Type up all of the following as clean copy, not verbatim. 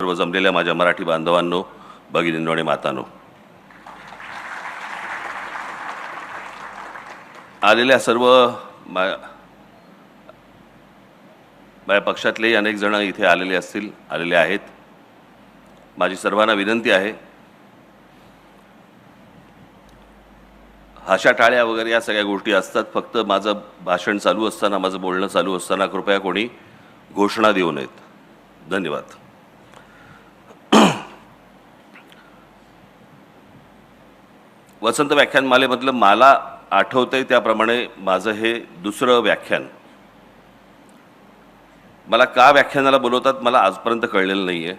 सर्व जमलेल्या माझ्या मराठी बांधवांनो, भगिनींनो आणि मातांनो, आलेल्या सर्व माझ्या पक्षातले अनेक जण इथे आलेले आहेत. माझी सर्वांना विनंती आहे, हाशा टाळ्या वगैरे या सगळ्या गोष्टी असतात. फक्त माझं भाषण चालू असताना, माझं बोलणं चालू असताना कृपया कोणी घोषणा देऊ नयेत. धन्यवाद. वसंत व्याख्यानमालेमधलं मला आठवतंय त्याप्रमाणे माझं हे दुसरं व्याख्यान. मला का व्याख्यानाला बोलवतात मला आजपर्यंत कळलेलं नाही आहे.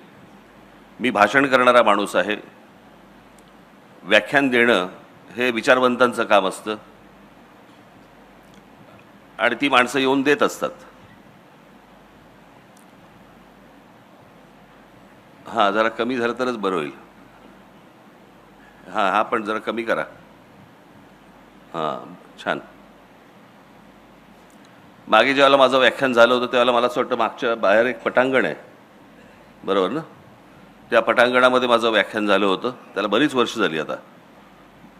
मी भाषण करणारा माणूस आहे. व्याख्यान देणं हे विचारवंतांचं काम असतं आणि ती माणसं येऊन देत असतात. हां, जरा कमी झालं तरच बरं होईल. हां, पण जरा कमी करा. हां, छान. मागे जेव्हा माझं व्याख्यान झालं होतं त्यावेळेला मला असं वाटतं मागच्या बाहेर एक पटांगण आहे, बरोबर ना? त्या पटांगणामध्ये माझं व्याख्यान झालं होतं. त्याला बरीच वर्ष झाली आता,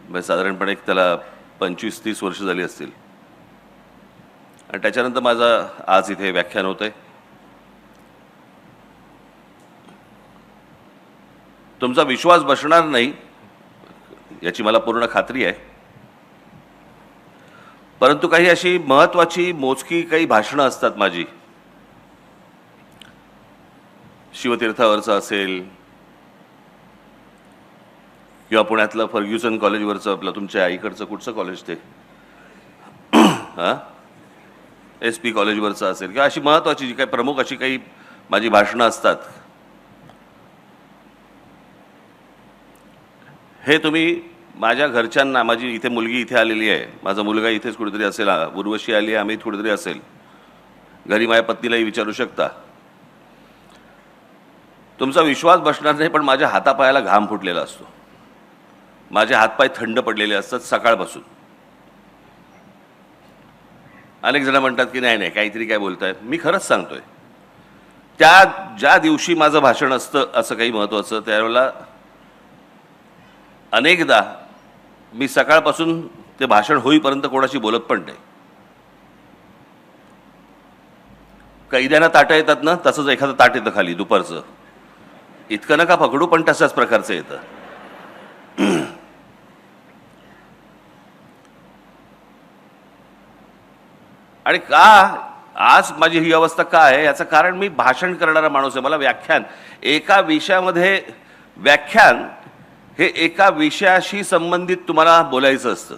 म्हणजे साधारणपणे त्याला 25-30 वर्ष झाली असतील. आणि त्याच्यानंतर माझं आज इथे व्याख्यान होतं आहे. तुमचा विश्वास बसणार नाही याची मला पूर्ण खात्री आहे. परंतु काही अशी महत्त्वाची मोजकी काही भाषणं असतात माझी. शिवतीर्थावरचं असेल किंवा पुण्यातलं फर्ग्युसन कॉलेजवरचं, आपलं तुमच्या आईकडचं कुठचं कॉलेज ते हां SP कॉलेजवरचं असेल, किंवा अशी महत्त्वाची जी काही प्रमुख अशी काही माझी भाषणं असतात, हे तुम्ही माझ्या घरच्यांना, माझी इथे मुलगी इथे आलेली आहे, माझा मुलगा इथेच कुठेतरी असेल, उर्वशी आली आहे, आम्ही कुठेतरी असेल, घरी माझ्या पत्नीलाही विचारू शकता. तुमचा विश्वास बसणार नाही, पण माझ्या हातापायाला घाम फुटलेला असतो. माझे हातपाय थंड पडलेले असतात सकाळपासून. अनेक जण म्हणतात की नाही काहीतरी काय बोलतायत. मी खरंच सांगतोय, ज्या दिवशी माझं भाषण असतं असं काही महत्त्वाचं, त्यावेळेला अनेकदा मी सकाळपासून ते भाषण होईपर्यंत कोणाशी बोलत पण नाही. कैद्यांना ताटं येतात ना, तसंच एखादं ताट येतं खाली दुपारचं. इतकं नका पकडू, पण तशाच प्रकारचं येतं. आणि का आज माझी ही अवस्था का आहे याचं कारण, मी भाषण करणारा माणूस आहे. मला व्याख्यान एका विषयामध्ये, व्याख्यान हे एका विषयाशी संबंधित तुम्हाला बोलायचं असतं.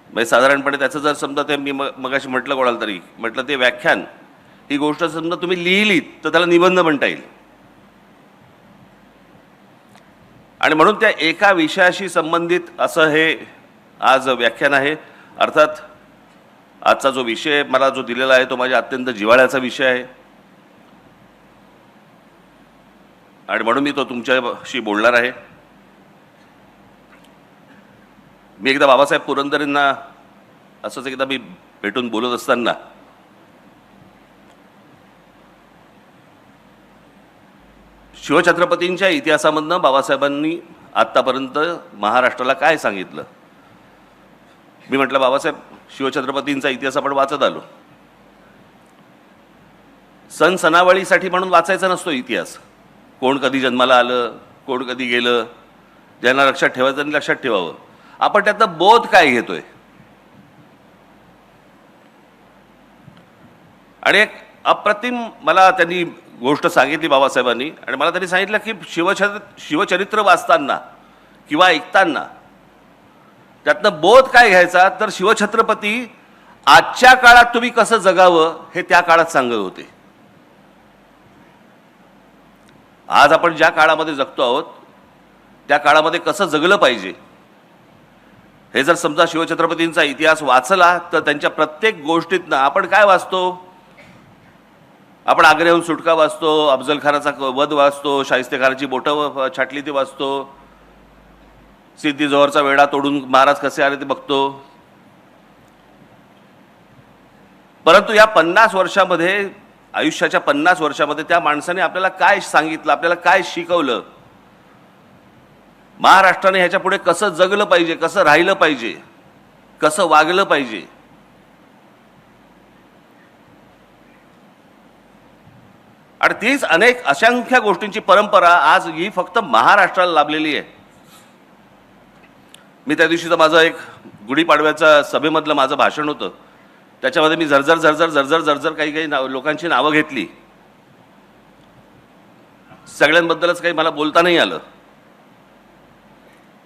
म्हणजे साधारणपणे त्याचं जर समजा ते मी मगाशी म्हटलं कोणाला तरी, म्हटलं ते व्याख्यान ही गोष्ट समजा तुम्ही लिहिलीत तर त्याला निबंध म्हणता येईल. आणि म्हणून त्या एका विषयाशी संबंधित असं हे आज व्याख्यान आहे. अर्थात आजचा जो विषय मला जो दिलेला आहे तो माझ्या अत्यंत जिव्हाळ्याचा विषय आहे आणि म्हणून मी तो तुमच्याशी बोलणार आहे. मी एकदा बाबासाहेब पुरंदरेंना असंच एकदा मी भेटून बोलत असताना शिवछत्रपतींच्या इतिहासामधनं बाबासाहेबांनी आत्तापर्यंत महाराष्ट्राला काय सांगितलं. मी म्हटलं बाबासाहेब, शिवछत्रपतींचा इतिहास आपण वाचत आलो. सण सणावळीसाठी म्हणून वाचायचा नसतो इतिहास. कोण कधी जन्माला आलं, कोण कधी गेलं, ज्यांना लक्षात ठेवायचं त्यांनी लक्षात ठेवावं. आपण त्यातनं बोध काय घेतोय. आणि एक अप्रतिम मला त्यांनी गोष्ट सांगितली बाबासाहेबांनी, आणि मला त्यांनी सांगितलं की शिवचरित्र वाचताना किंवा ऐकताना त्यातनं बोध काय घ्यायचा, तर शिवछत्रपती आजच्या काळात तुम्ही कसं जगावं हे त्या काळात सांगत होते. आज आपण ज्या काळामध्ये जगतो आहोत त्या काळामध्ये कसं जगलं पाहिजे हे जर समजा शिवछत्रपतींचा इतिहास वाचला तर त्यांच्या प्रत्येक गोष्टीतनं आपण काय वाचतो. आपण आग्र्याहून सुटका वाचतो, अफजल खानाचा वध वाचतो, शाहिस्तेखानाची बोटं छाटली ती वाचतो, सिद्धी जोहरचा वेढा तोडून महाराज कसे आले ते बघतो. परंतु या 50 वर्षामध्ये आयुष्याच्या 50 वर्षामध्ये त्या माणसाने आपल्याला काय सांगितलं, आपल्याला काय शिकवलं, महाराष्ट्राने ह्याच्या पुढे कसं जगलं पाहिजे, कसं राहिलं पाहिजे, कसं वागलं पाहिजे. आणि तीच अनेक असंख्य गोष्टींची परंपरा आज ही फक्त महाराष्ट्राला लाभलेली आहे. मी त्या दिवशीचं माझं एक गुढीपाडव्याच्या सभेमधलं माझं भाषण होतं, त्याच्यामध्ये मी झरझर काही लोकांची नावं घेतली. सगळ्यांबद्दलच काही मला बोलता नाही आलं.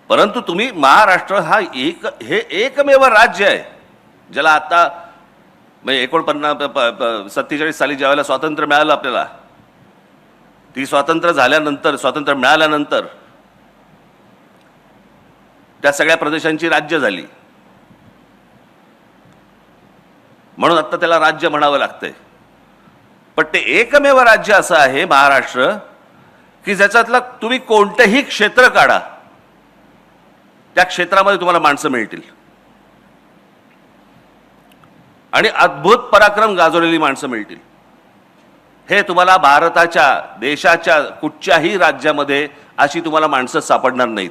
परंतु तुम्ही महाराष्ट्र हा हे एकमेव राज्य आहे ज्याला आता म्हणजे 47 साली ज्यावेळेला स्वातंत्र्य मिळालं आपल्याला, ती स्वातंत्र्य मिळाल्यानंतर त्या सगळ्या प्रदेशांची राज्य झाली, म्हणून आता त्याला राज्य म्हणावं लागतंय. पण ते एकमेव राज्य असं आहे महाराष्ट्र की ज्याच्यातलं तुम्ही कोणतंही क्षेत्र काढा, त्या क्षेत्रामध्ये तुम्हाला माणसं मिळतील आणि अद्भुत पराक्रम गाजवलेली माणसं मिळतील. हे तुम्हाला भारताच्या देशाच्या कुठच्याही राज्यामध्ये अशी तुम्हाला माणसं सापडणार नाहीत.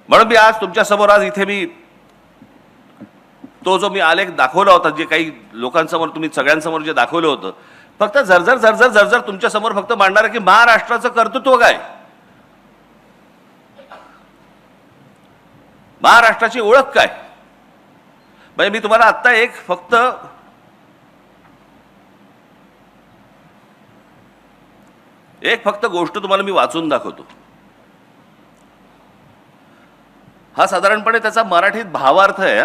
म्हणून मी आज तुमच्या समोर इथे मी तो जो मी आलेख दाखवला होता, जे काही लोकांसमोर तुम्ही सगळ्यांसमोर जे दाखवलं होतं, फक्त झरझर तुमच्या समोर फक्त मांडणार आहे की महाराष्ट्राचं कर्तृत्व काय, महाराष्ट्राची ओळख काय. म्हणजे मी तुम्हाला आत्ता एक फक्त गोष्ट तुम्हाला मी वाचून दाखवतो. हा साधारणपणे त्याचा मराठीत भावार्थ आहे.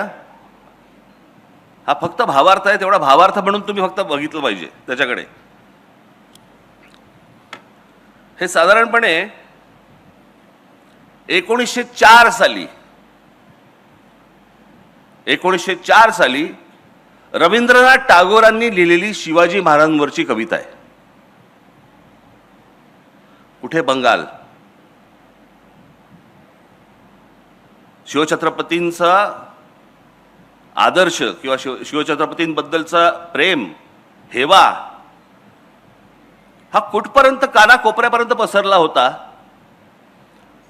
हा फक्त भावार्थ आहे, तेवढा भावार्थ म्हणून तुम्ही फक्त बघितलं पाहिजे त्याच्याकडे. हे साधारणपणे 1904 साली रवींद्रनाथ टागोरांनी लिहिलेली शिवाजी महाराजांवरची कविता आहे. कुठे? बंगाल. शिवछत्रपतींचा आदर्श किंवा शिवछत्रपतींबद्दलचा प्रेम, हेवा हा कुठपर्यंत कानाकोपऱ्यापर्यंत पसरला होता.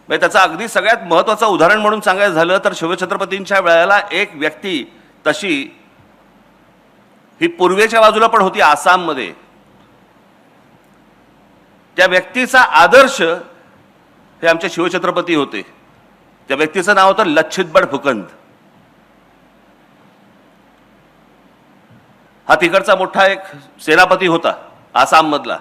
म्हणजे त्याचा अगदी सगळ्यात महत्त्वाचं उदाहरण म्हणून सांगायचं झालं तर शिवछत्रपतींच्या वेळेला एक व्यक्ती तशी ही पूर्वेच्या बाजूला पण होती, आसाममध्ये. त्या व्यक्तीचा आदर्श हे आमचे शिवछत्रपती होते. त्या व्यक्तीचं नाव होतं लच्छितबड फुकंद. हा तिकडचा मोठा एक सेनापती होता आसाम मधला.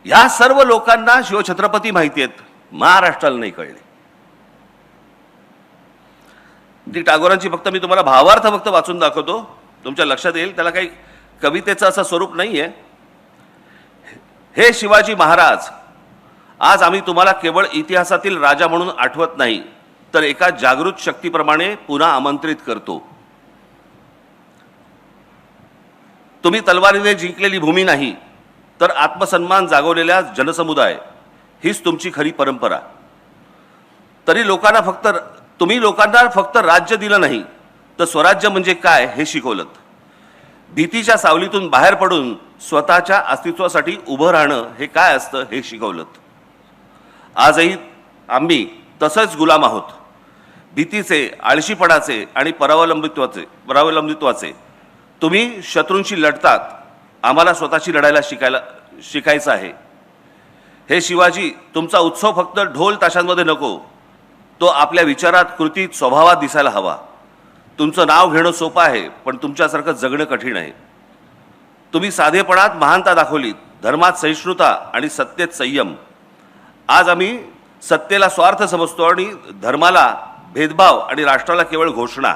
या सर्व लोकांना शिवछत्रपती माहिती आहेत, महाराष्ट्राला नाही कळले. ती टागोरांची फक्त मी तुम्हाला भावार्थ फक्त वाचून दाखवतो, तुमच्या लक्षात येईल. त्याला काही कवितेचं असं स्वरूप नाहीये. हे शिवाजी महाराज, आज आम्ही तुम्हाला केवळ इतिहासातील राजा म्हणून आठवत नाही, तर एका जागृत शक्तीप्रमाणे पुन्हा आमंत्रित करतो. तुम्ही तलवारीने जिंकलेली भूमी नाही, तर आत्मसन्मान जागवलेल्या जनसमुदाय हीच तुमची खरी परंपरा. तुम्ही लोकांना फक्त राज्य दिलं नाही, तर स्वराज्य म्हणजे काय हे शिकवलं. भीतीच्या सावलीतून बाहेर पडून स्वतःच्या अस्तित्वासाठी उभं राहणं हे काय असतं हे शिकवलं. आजही आम्ही तसंच गुलाम आहोत, भीतीचे, आळशीपणाचे आणि परावलंबित्वाचे. तुम्ही शत्रूंशी लढतात, आम्हाला स्वतःशी लढायला शिकायचं आहे. हे शिवाजी, तुमचा उत्सव फक्त ढोल ताशांमध्ये नको, तो आपल्या विचारात, कृतीत, स्वभावात दिसायला हवा. तुमचं नाव घेणं सोपं आहे, पण तुमच्यासारखं जगणं कठीण आहे. तुम्ही साधेपणात महानता दाखवलीत, धर्मात सहिष्णुता आणि सत्तेत संयम. आज आम्ही सत्तेला स्वार्थ समजतो आणि धर्माला भेदभाव आणि राष्ट्राला केवळ घोषणा.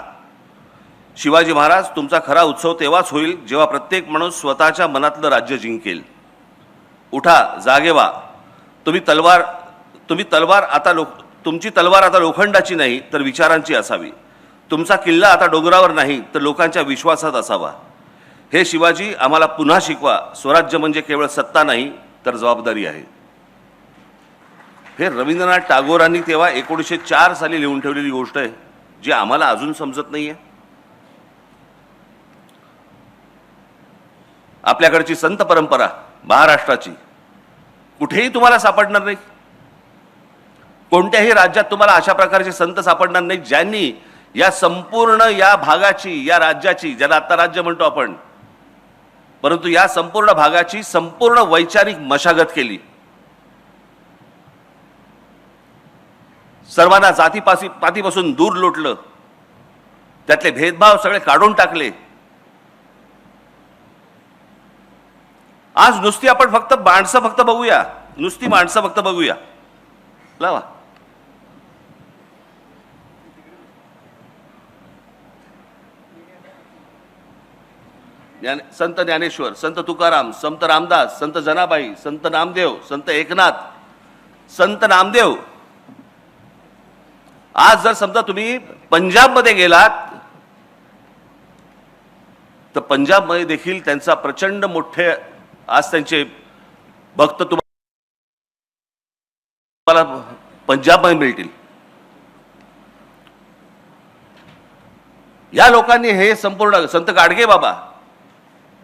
शिवाजी महाराज, तुमचा खरा उत्सव तेव्हाच होईल जेव्हा प्रत्येक माणूस स्वतःच्या मनातलं राज्य जिंकेल. उठा, जागे व्हा. तुमची तलवार आता लोखंडाची नाही, तर विचारांची असावी. तुमचा किल्ला आता डोंगरावर नाही, तर लोकांच्या विश्वासात असावा. हे शिवाजी, आम्हाला पुन्हा शिकवा, स्वराज्य म्हणजे केवळ सत्ता नाही, तर जबाबदारी आहे. हे रवींद्रनाथ टागोरांनी तेव्हा 1904 साली लिहून ठेवलेली गोष्ट आहे, जी आम्हाला अजून समजत नाहीये. आपल्याकडची संत परंपरा महाराष्ट्राची कुठेही तुम्हाला सापडणार नाही. कोणत्याही राज्यात तुम्हाला अशा प्रकारचे संत सापडणार नाही ज्यांनी या संपूर्ण या भागाची, या राज्याची, ज्याला आता राज्य म्हणतो आपण, परंतु या संपूर्ण भागाची संपूर्ण वैचारिक मशागत केली. सर्वांना जातीपातीपासून दूर लोटलं, त्यातले भेदभाव सगळे काढून टाकले. आज नुसती आपण फक्त माणसं फक्त बघूया, नुसती माणसं फक्त बघूया. लावा. संत ज्ञानेश्वर, संत तुकाराम, संत रामदास, संत जनाबाई, संत नामदेव, संत एकनाथ, संत नामदेव. आज जर समजा तुम्ही पंजाबमध्ये गेलात तर पंजाबमध्ये देखील त्यांचा प्रचंड मोठे आज त्यांचे भक्त तुम्हाला पंजाबमध्ये मिळतील. या लोकांनी हे संपूर्ण संत गाडगे बाबा,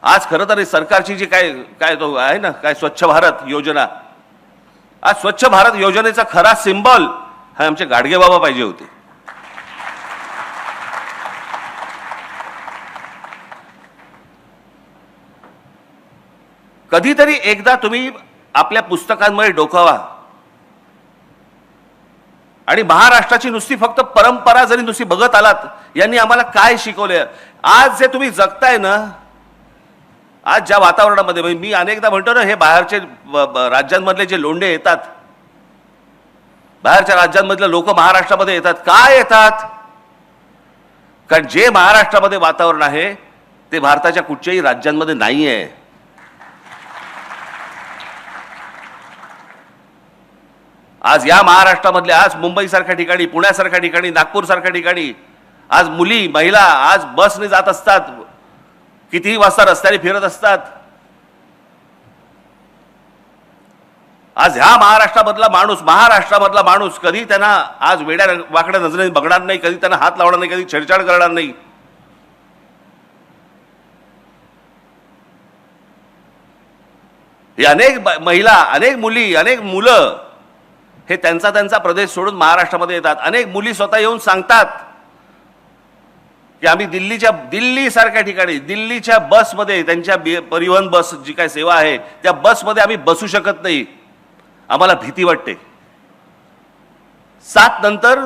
आज खरं तर सरकारची जी काय तो आहे ना, काय स्वच्छ भारत योजना, आज स्वच्छ भारत योजनेचा खरा सिंबल हा आमचे गाडगे बाबा पाहिजे होते. कधीतरी एकदा तुम्ही आपल्या पुस्तकांमध्ये डोकावा आणि महाराष्ट्राची नुसती फक्त परंपरा जरी नुसती बघत आलात, यांनी आम्हाला काय शिकवले. आज जे तुम्ही जगताय ना, आज ज्या वातावरणामध्ये, मी अनेकदा म्हणतो ना, हे बाहेरचे राज्यांमधले जे लोंढे येतात, बाहेरच्या राज्यांमधले लोक महाराष्ट्रामध्ये येतात. काय येतात? कारण जे महाराष्ट्रामध्ये वातावरण आहे ते भारताच्या कुठच्याही राज्यांमध्ये नाही आहे. आज या महाराष्ट्रामधले, आज मुंबईसारख्या ठिकाणी, पुण्यासारख्या ठिकाणी, नागपूरसारख्या ठिकाणी आज मुली, महिला आज बसने जात असतात, कितीही वाजता रस्त्याने फिरत असतात. आज ह्या महाराष्ट्रामधला माणूस कधी त्यांना आज वेड्या वाकड्या नजरेने बघणार नाही, कधी त्यांना हात लावणार नाही, कधी छेडछाड करणार नाही. हे अनेक महिला, अनेक मुली, अनेक मुलं हे त्यांचा प्रदेश सोडून महाराष्ट्रामध्ये येतात. अनेक मुली स्वतः येऊन सांगतात की आम्ही दिल्लीसारख्या ठिकाणी, दिल्लीच्या बसमध्ये, त्यांच्या परिवहन बस जी काय सेवा आहे त्या बसमध्ये आम्ही बसू शकत नाही, आम्हाला भीती वाटते. 7 नंतर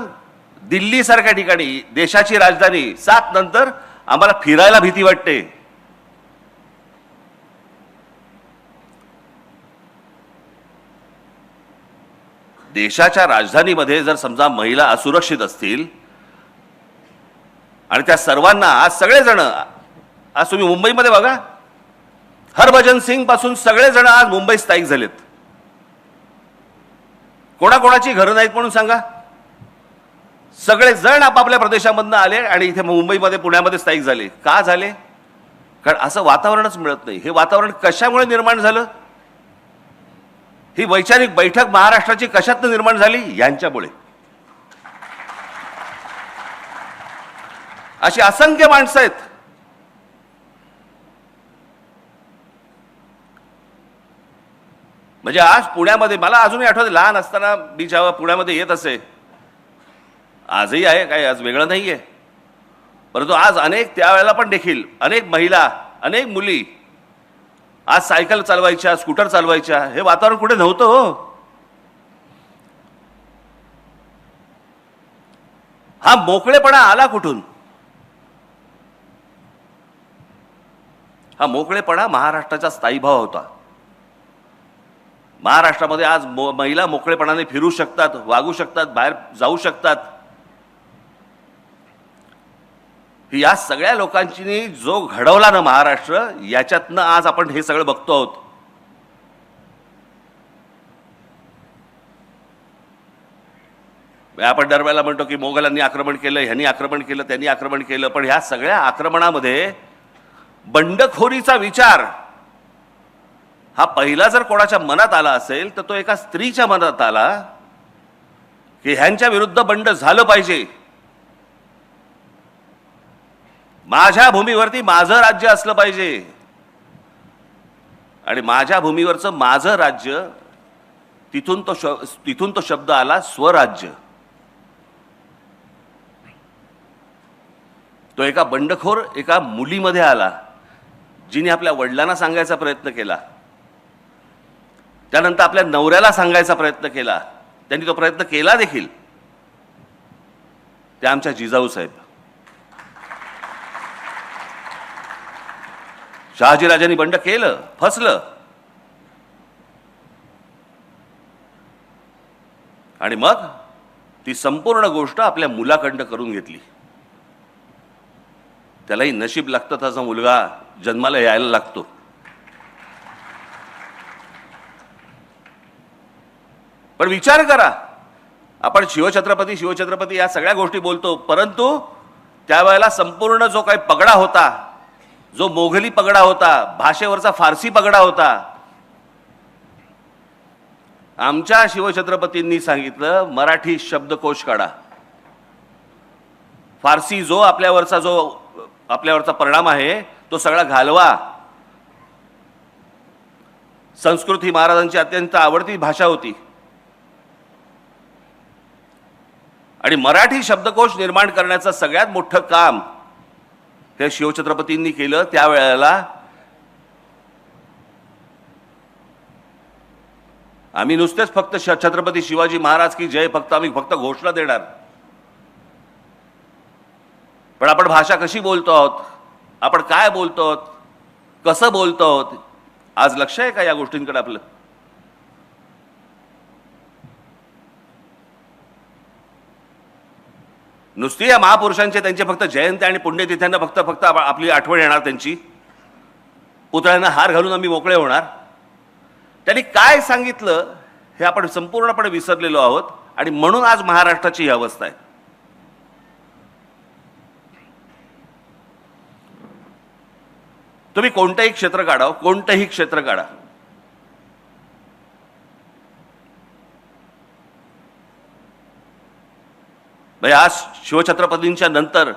दिल्लीसारख्या ठिकाणी, देशाची राजधानी, 7 नंतर आम्हाला फिरायला भीती वाटते. देशाच्या राजधानीमध्ये जर समजा महिला असुरक्षित असतील आणि त्या सर्वांना आज सगळेजण, आज तुम्ही मुंबईमध्ये बघा, हरभजन सिंग पासून सगळेजण आज मुंबईत स्थायिक झालेत. कोणाकोणाची घरं नाहीत म्हणून सांगा, सगळेजण आपापल्या प्रदेशामधनं आले आणि इथे मुंबईमध्ये, पुण्यामध्ये स्थायिक झाले. का झाले? कारण असं वातावरणच मिळत नाही. हे वातावरण कशामुळे निर्माण झालं? ही वैचारिक बैठक महाराष्ट्राची कशातनं निर्माण झाली? यांच्यामुळे. अशी असंख्य माणसं आहेत. म्हणजे आज पुण्यामध्ये, मला अजूनही आठवते, लहान असताना मी जेव्हा पुण्यामध्ये येत असे, आजही आहे, काय आज वेगळं नाहीये, परंतु आज अनेक, त्यावेळेला पण देखील अनेक महिला, अनेक मुली आज सायकल चालवायच्या, स्कूटर चालवायच्या. हे वातावरण कुठे नव्हतं हो. हा मोकळेपणा आला कुठून? हा मोकळेपणा महाराष्ट्राचा स्थायीभाव होता. महाराष्ट्रामध्ये आज महिला मोकळेपणाने फिरू शकतात, वागू शकतात, बाहेर जाऊ शकतात. या सगळ्या लोकांची जो घडवला ना महाराष्ट्र, याच्यातनं आज आपण हे सगळं बघतो आहोत. आपण दरवेळेला म्हणतो की मोगलांनी आक्रमण केलं, ह्यांनी आक्रमण केलं, त्यांनी आक्रमण केलं, पण ह्या सगळ्या आक्रमणामध्ये बंडखोरीचा विचार हा पहिला जर कोणाच्या मनात आला असेल तर तो एका स्त्रीच्या मनात आला की ह्यांच्या विरुद्ध बंड झालं पाहिजे, माझ्या भूमीवरती माझं राज्य असलं पाहिजे, आणि माझ्या भूमीवरचं माझं राज्य, तिथून तो शब्द आला स्वराज्य. तो एका बंडखोर एका मुलीमध्ये आला, जिने आपल्या वडिलांना सांगायचा प्रयत्न केला, त्यानंतर आपल्या नवऱ्याला सांगायचा प्रयत्न केला, त्यांनी तो प्रयत्न केला देखील. ते आमच्या जिजाऊ साहेब, शहाजीराजांनी बंड केलं, फसलं, आणि मग ती संपूर्ण गोष्ट आपल्या मुलाकडनं करून घेतली. त्यालाही नशीब लागतं, त्याचा मुलगा जन्माला यायला लागतो. पण विचार करा, आपण शिवछत्रपती या सगळ्या गोष्टी बोलतो, परंतु त्यावेळेला संपूर्ण जो काही पगडा होता, जो मोघली पगडा होता, भाषेवरचा फारसी पगडा होता, आमच्या शिवछत्रपतींनी सांगितलं मराठी शब्दकोश काढा. फारसी जो आपल्यावरचा परिणाम आहे तो सगळा घालवा. संस्कृत ही महाराजांची अत्यंत आवडती भाषा होती, आणि मराठी शब्दकोश निर्माण करण्याचं सगळ्यात मोठं काम हे शिवछत्रपतींनी केलं. त्यावेळेला आम्ही नुसतेच फक्त छत्रपती शिवाजी महाराज की जय आम्ही फक्त घोषणा देणार, पण आपण भाषा कशी बोलतो आहोत, आपण काय बोलतो आहोत, कसं बोलतो आहोत, आज लक्ष आहे का या गोष्टींकडे आपलं? नुसती या महापुरुषांचे त्यांचे फक्त जयंती आणि पुण्यतिथ्यांना फक्त आपली आठवण येणार, त्यांची पुतळ्यांना हार घालून आम्ही मोकळे होणार. त्यांनी काय सांगितलं हे आपण संपूर्णपणे विसरलेलो आहोत, आणि म्हणून आज महाराष्ट्राची ही अवस्था आहे. तुम्ही कोणतंही क्षेत्र काढा, कोणतंही क्षेत्र काढा, आज शिवछत्रपतींच्या नंतर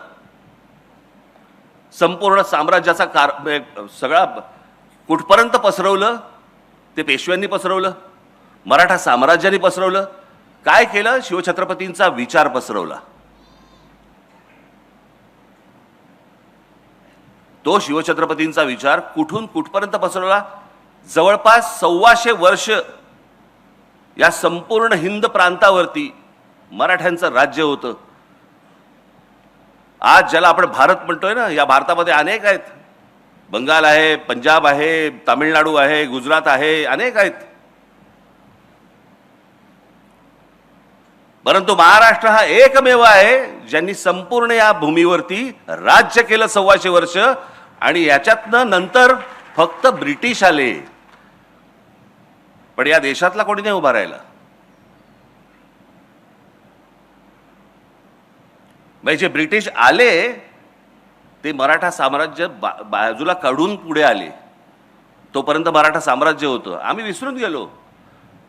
संपूर्ण साम्राज्याचा सगळा कुठपर्यंत पसरवलं ते पेशव्यांनी पसरवलं, मराठा साम्राज्याने पसरवलं. काय केलं? शिवछत्रपतींचा विचार पसरवला. तो शिवछत्रपतींचा विचार कुठून कुठपर्यंत पसरवला? जवळपास 125 वर्ष या संपूर्ण हिंद प्रांतावरती मराठ्यांचं राज्य होतं. आज ज्याला आपण भारत म्हणतोय ना, या भारतामध्ये अनेक आहेत. बंगाल आहे, पंजाब आहे, तामिळनाडू आहे, गुजरात आहे, अनेक आहेत. परंतु महाराष्ट्र हा एकमेव आहे ज्यांनी संपूर्ण या भूमीवरती राज्य केलं 125 वर्ष, आणि याच्यातनं नंतर फक्त ब्रिटिश आले, पण या देशातला कोणी नाही उभा राहिला. जे ब्रिटिश आले ते मराठा साम्राज्य बाजूला काढून पुढे आले. तोपर्यंत मराठा साम्राज्य होतं. आम्ही विसरून गेलो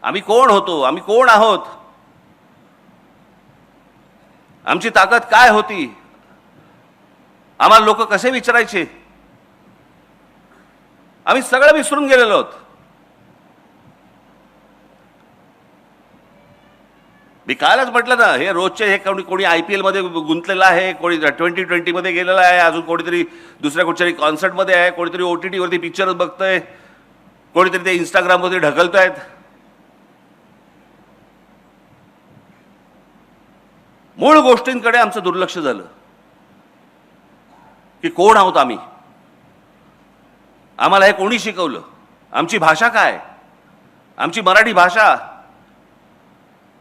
आम्ही कोण होतो, आम्ही कोण आहोत, आमची ताकद काय होती, आम्हाला लोक कसे विचारायचे, आम्ही सगळं विसरून गेलेलो आहोत. मी कालच म्हटलं ना, हे रोजचे हे कोणी IPL मध्ये गुंतलेला आहे, कोणी 2020 मध्ये गेलेला आहे, अजून कोणीतरी दुसऱ्या कुठच्याही कॉन्सर्टमध्ये आहे, कोणीतरी OTT वरती पिक्चर बघतोय, कोणीतरी ते इंस्टाग्रामवरती ढकलतायत. मूळ गोष्टींकडे आमचं दुर्लक्ष झालं की कोण आहोत आम्ही, आम्हाला हे कोणी शिकवलं, आमची भाषा काय, आमची मराठी भाषा.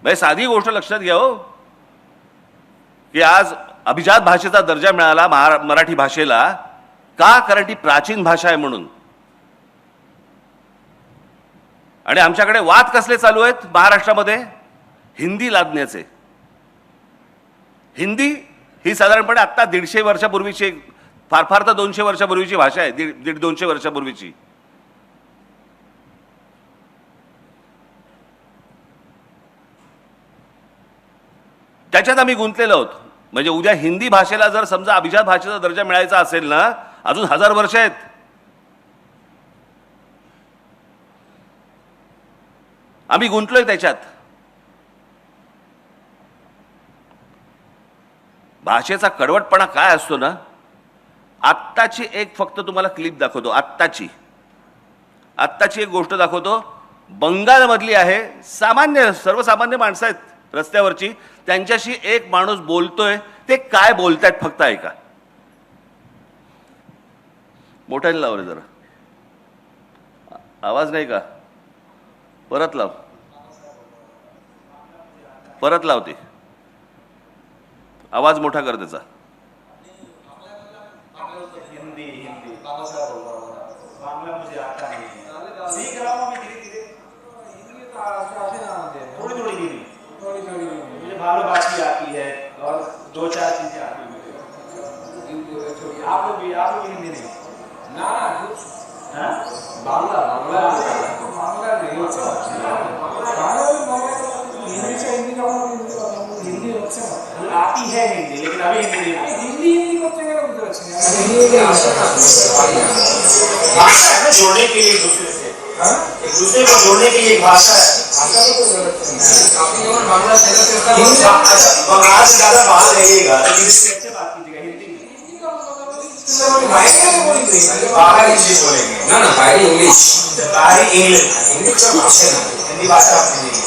साधी गोष्ट लक्षात घ्या हो, की आज अभिजात भाषेचा दर्जा मिळाला मराठी भाषेला का? कारण ती प्राचीन भाषा आहे म्हणून. आणि आमच्याकडे वाद कसले चालू आहेत महाराष्ट्रामध्ये? हिंदी लादण्याचे. हिंदी ही साधारणपणे आता 150 वर्षापूर्वीची, फार तर 200 वर्षापूर्वीची भाषा आहे, 150-200 वर्षापूर्वीची. त्याच्यात आम्ही गुंतलेलो आहोत. म्हणजे उद्या हिंदी भाषेला जर समजा अभिजात भाषेचा दर्जा मिळायचा असेल ना, अजून 1000 वर्ष आहेत. आम्ही गुंतलोय त्याच्यात. भाषेचा कडवटपणा काय असतो ना, आत्ताची एक फक्त तुम्हाला क्लिप दाखवतो. आत्ताची एक गोष्ट दाखवतो. बंगालमधली आहे. सामान्य सर्वसामान्य माणसं आहेत रस्त्यावरची, त्यांच्याशी एक माणूस बोलतोय. ते काय बोलतायत फक्त ऐका. मोठ्याने लाव रे जरा, आवाज नाही का? परत लाव, परत लावते. आवाज मोठा कर त्याचा. हिंदी बांग्ला मुझे आता नहीं, सीख रहा हूँ मैं धीरे धीरे. थोड़ी थोड़ी मुझे भालो बाकी आती है और 2-4 चीजें आती है. आप लोग भी हिंदी नहीं ना हाँ? बांग्ला नहीं हिंदी आती है हिंदी, लेकिन अभी हिंदी नहीं. हिंदी करते हैं भाषा है ना, जोड़ने के लिए एक दूसरे से, एक दूसरे को जोड़ने के लिए एक भाषा है. बांग्ला अच्छा, बंगाल से ज्यादा बाहर रहिएगा तो इससे अच्छे बात कीजिएगा. हिंदी बाहर इंग्लिश बोलेंगे ना बाहरी इंग्लिश हिंदी भाषा आपने नहीं.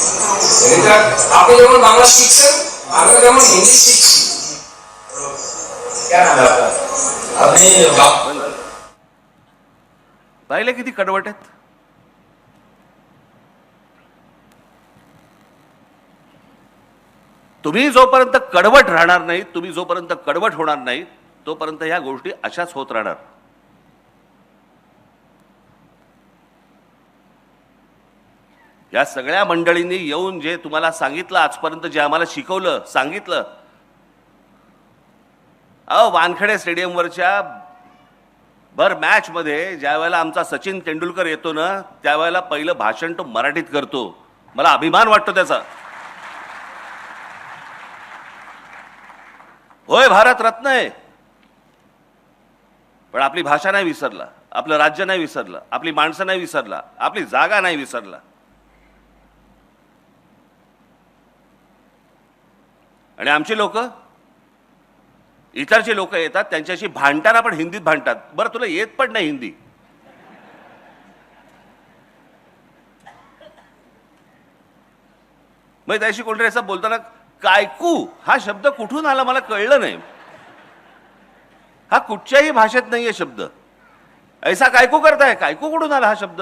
আপনি যেমন বাংলা শিখছেন আমরা যেমন হিন্দি শিখছি. क्या नाम है आपका? আপনি पाहिले किती कडवट आहेत. तुम्ही जोपर्यंत कडवट राहणार नाही, तुम्ही जोपर्यंत कडवट होणार नाही, तोपर्यंत ह्या गोष्टी अशाच होत राहणार. या सगळ्या मंडळींनी येऊन जे तुम्हाला सांगितलं आजपर्यंत, जे आम्हाला शिकवलं, सांगितलं. वानखेडे स्टेडियमवरच्या भर मॅच मध्ये ज्या वेळेला आमचा सचिन तेंडुलकर येतो ना, त्यावेळेला पहिलं भाषण तो मराठीत करतो. मला अभिमान वाटतो त्याचा. होय, भारत रत्न आहे, पण आपली भाषा नाही विसरला, आपलं राज्य नाही विसरलं, आपली माणसं नाही विसरला, आपली जागा नाही विसरला. आणि आमची लोक, इतरचे लोक येतात, त्यांच्याशी भांडताना पण हिंदीत भांडतात. बरं, तुला येत पण नाही हिंदी. मग त्याशी कोणतरी असं बोलताना कायकू हा शब्द कुठून आला मला कळलं नाही. हा कुठच्याही भाषेत नाहीये शब्द. ऐसा कायकू करताय, कायकू कुठून आला हा शब्द?